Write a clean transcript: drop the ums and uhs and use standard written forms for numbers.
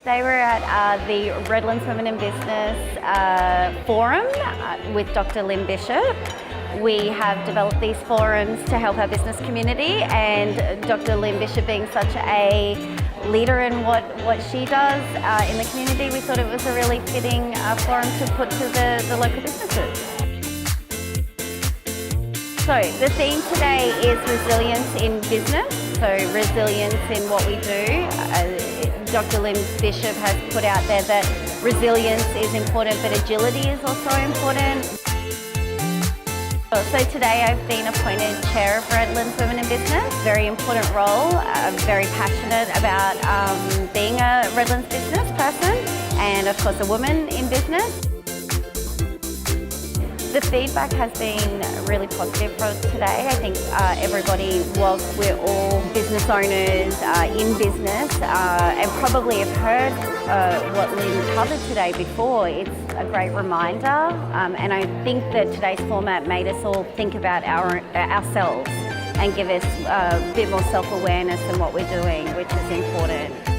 Today we're at the Redlands Women in Business Forum with Dr. Lynn Bishop. We have developed these forums to help our business community, and Dr. Lynn Bishop being such a leader in what she does in the community, we thought it was a really fitting forum to put to the local businesses. So the theme today is resilience in business, so resilience in what we do. Dr. Lynn Bishop has put out there that resilience is important, but agility is also important. So today I've been appointed Chair of Redland Women in Business. Very important role. I'm very passionate about being a Redlands business person and of course a woman in business. The feedback has been really positive for us today. I think everybody, whilst we're all business owners in business and probably have heard what Lynn covered today before, it's a great reminder. And I think that today's format made us all think about ourselves and give us a bit more self-awareness in what we're doing, which is important.